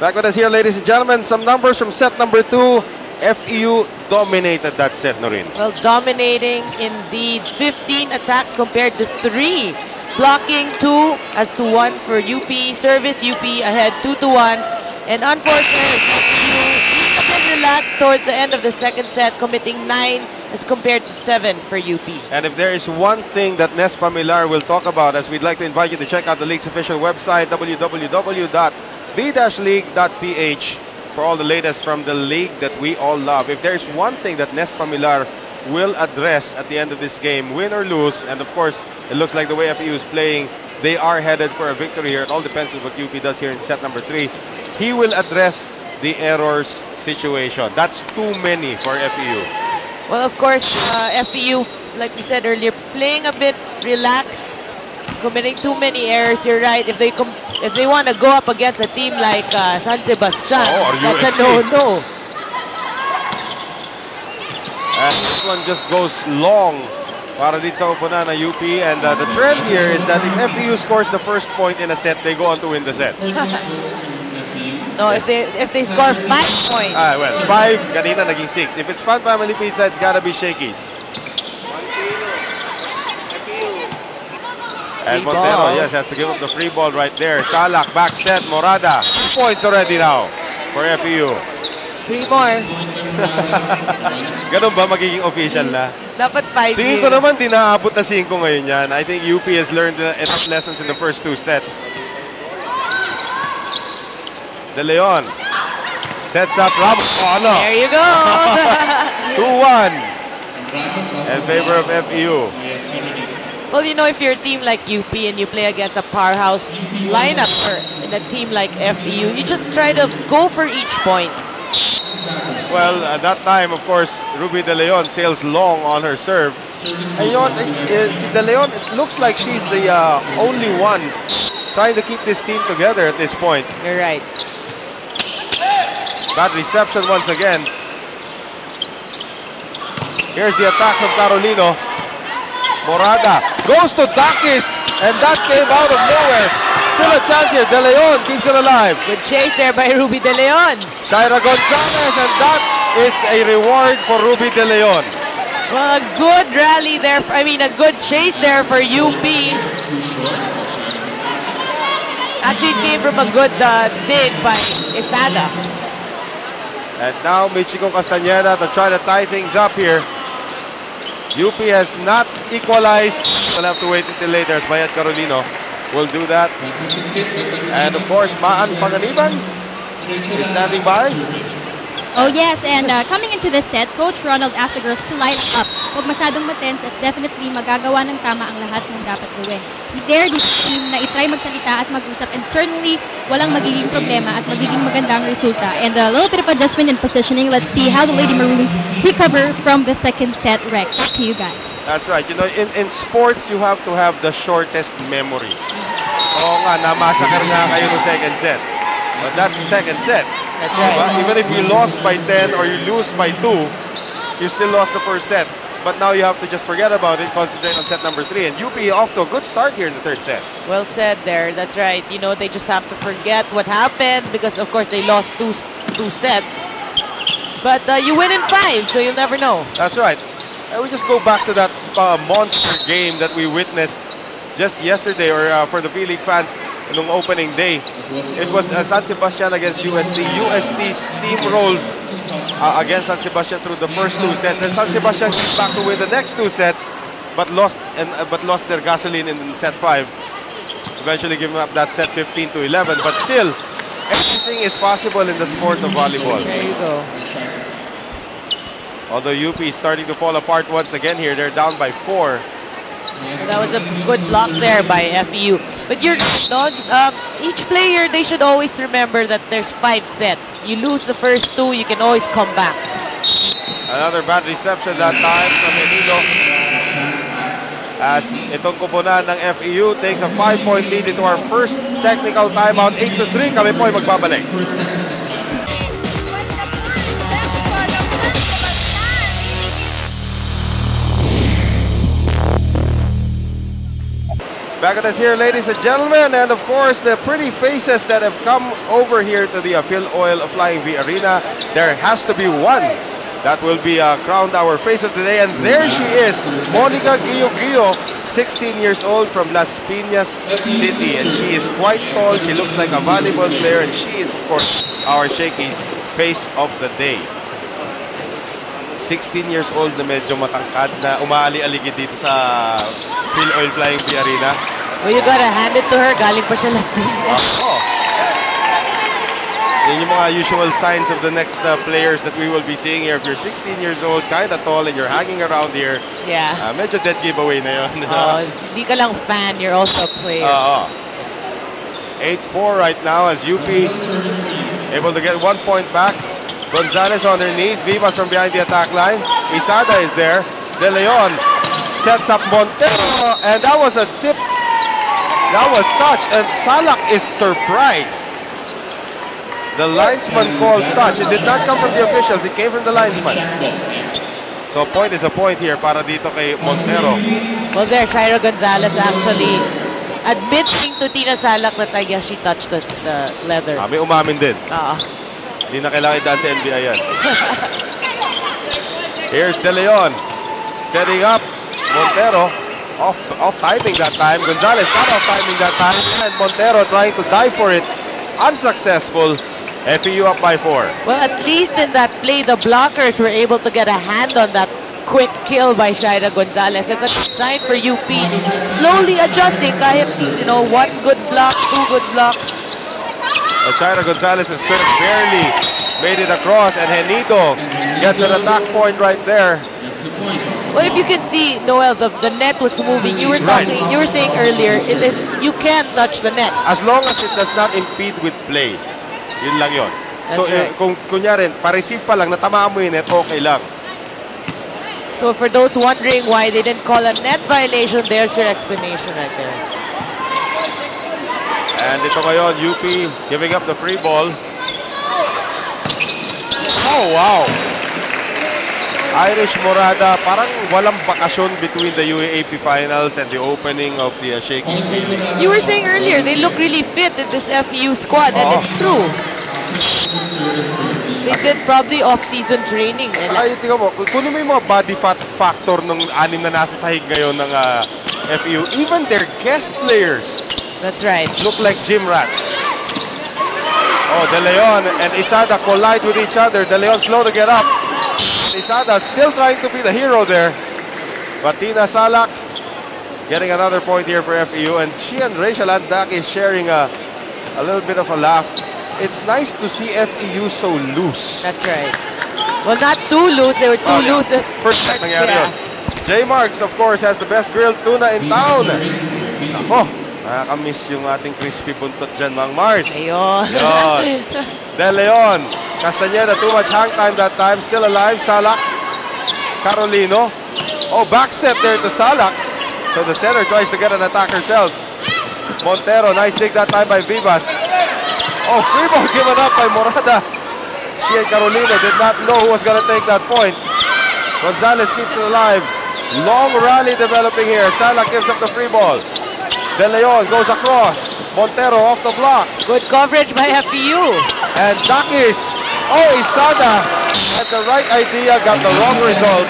Back with us here, ladies and gentlemen. Some numbers from set number 2. FEU dominated that set, Noreen. Well, dominating indeed. 15 attacks compared to 3. Blocking 2 as to 1 for UP. Service UP ahead 2-1. And unforced errors. FEU a bit relaxed towards the end of the second set, committing 9 as compared to 7 for UP. And if there is one thing that Nespa Millar will talk about, as we'd like to invite you to check out the league's official website, www.v-league.ph, for all the latest from the league that we all love. If there's one thing that Nespa Millar will address at the end of this game, win or lose, and of course, it looks like the way FEU is playing, they are headed for a victory here. It all depends on what UP does here in set number 3. He will address the errors situation. That's too many for FEU. Well, of course, FEU, like we said earlier, playing a bit relaxed, committing too many errors. You're right. If they want to go up against a team like San Sebastian, that's a no-no. And this one just goes long para dito sa upunan ng UP. And the trend here is that if FEU scores the first point in a set, they go on to win the set. No, if they score 5 points. Well, 5, kanina naging 6. If it's Fun Family Pizza, it's gotta be Shakey's. And Montero, yes, has to give up the free ball right there. Salak, back set, Morada. 2 points already now for FEU. 3 more. Ganun ba magiging official na? Dapat 5. Tingin ko naman, di naabot na 5 ngayon yan. I think UP has learned enough lessons in the first 2 sets. De Leon sets up Ramos. Oh, no. There you go. 2-1 in favor of FEU. Well, you know, if you're a team like UP and you play against a powerhouse lineup or in a team like FEU, you just try to go for each point. Well, at that time, of course, Ruby De Leon sails long on her serve. And you know what, De Leon, it looks like she's the only one trying to keep this team together at this point. You're right. Bad reception once again. Here's the attack from Carolino. Morada goes to Dakis, and that came out of nowhere. Still a chance here. De Leon keeps it alive. Good chase there by Ruby De Leon. Shaira Gonzalez, and that is a reward for Ruby De Leon. Well, a good rally there. I mean, a good chase there for UP. Actually, it came from a good dig by Isada. And now Michiko Castañeda to try to tie things up here. UP has not equalized. We'll have to wait until later as Bayat Carolino will do that. And of course, Maan Panganiban is standing by. Oh yes, and coming into this set, Coach Ronald asked the girls to line up. Huwag masyadong matense at definitely magagawa ng tama ang lahat ng dapat gawin. Dare this team na itry magsalita at mag-usap, and certainly walang magiging problema at magiging magandang resulta. And a little bit of adjustment in positioning. Let's see how the Lady Maroons recover from the second set wreck. Back to you guys. That's right. You know, in sports, you have to have the shortest memory. Oo nga, namasakar nga kayo ng second set. But that's the second set. That's right. Even if you lost by 10 or you lose by 2, you still lost the first set. But now you have to just forget about it, concentrate on set number 3. And UP off to a good start here in the third set. Well said there. That's right. You know, they just have to forget what happened because, of course, they lost two sets. But you win in 5, so you'll never know. That's right. And we just go back to that monster game that we witnessed just yesterday, or for the FEU League fans, in opening day. It was San Sebastian against UST. UST steamrolled against San Sebastian through the first 2 sets. Then San Sebastian came back to win the next 2 sets, but lost their gasoline in set 5. Eventually giving up that set 15-11. But still, everything is possible in the sport of volleyball. There you go. Although UP is starting to fall apart once again here. They're down by 4. Well, that was a good block there by FEU. But you're each player, they should always remember that there's 5 sets. You lose the first 2, you can always come back. Another bad reception that time from Emilio. As itong kupunan ng FEU takes a 5-point lead into our first technical timeout. 8-3, kami po ay magbabalik. Back at us here, ladies and gentlemen, and of course, the pretty faces that have come over here to the FEU Flying V Arena. There has to be one that will be crowned our face of the day, and there she is, Monica Gio, 16 years old from Las Piñas City, and she is quite tall. She looks like a volleyball player, and she is, of course, our Shakey's face of the day. 16 years old na medyo matangkad na umaali-aligid dito sa FEU Flying V Arena. Well, you gotta hand it to her. Galing pa siya Las Piñas. Yun yung mga usual signs of the next players that we will be seeing here. If you're 16 years old, kind of tall, and you're hanging around here, Yeah. medyo dead giveaway na yun. Hindi ka lang fan, you're also a player. 8-4 right now as UP able to get 1 point back. Gonzalez on her knees. Vivas from behind the attack line. Isada is there. De Leon sets up Montero, and that was a tip. That was touched, and Salak is surprised. The linesman called touch. It did not come from the officials. It came from the linesman. So a point is a point here para dito kay Montero. Well, there, Shaira Gonzalez actually admitting to Tina Salak that I guess she touched the leather. May umamin din. Hindi na kailangan idaan sa NBI yan. Here's De Leon setting up Montero. Off timing that time. Gonzalez not off timing that time. And Montero trying to dive for it. Unsuccessful. FEU up by 4. Well, at least in that play, the blockers were able to get a hand on that quick kill by Shaira Gonzalez. It's a sign for UP. Slowly adjusting. Kahit, one good block, two good blocks. Well, Shaira Gonzalez has sort of barely made it across, and Henido gets an attack point right there. Well, if you can see, Noel, the net was moving. You were talking, you were saying earlier, you can't touch the net. As long as it does not impede with play. Yun lang yun. That's right. Kung kunyari, pa-receive pa lang, natamaan mo yung net, okay lang. So for those wondering why they didn't call a net violation, there's your explanation right there. And ito ngayon, UP giving up the free ball. Oh, wow! Irish Morada, parang walang bakasyon between the UAAP finals and the opening of the Shakey's. You were saying earlier, they look really fit in this FEU squad, and it's true. They did probably off-season training. Ay, tingnan mo, kunin mo yung mga body fat factor ng 6 na nasa sahig ngayon ng FEU. Even their guest players. That's right. Look like gym rats. Oh, De Leon and Isada collide with each other. De Leon slow to get up. Isada still trying to be the hero there. But Tina Salak getting another point here for FEU. And she and Rachel Andak is sharing a little bit of a laugh. It's nice to see FEU so loose. That's right. Well, not too loose. They were too loose. First time nangyari yun. J. Marks, of course, has the best grilled tuna in town. Oh, nakakamiss yung ating crispy buntot dyan, Mang Mars. Ayun. De Leon, Castañeda, too much hang time that time. Still alive, Salak. Carolino. Oh, back set there to Salak. So the center tries to get an attack herself. Montero, nice dig that time by Vivas. Oh, free ball given up by Morada. She and Carolino did not know who was going to take that point. Gonzalez keeps it alive. Long rally developing here. Salak gives up the free ball. De Leon goes across. Montero off the block. Good coverage by FEU. And Dakis. Oh, Isada had the right idea, got the wrong result.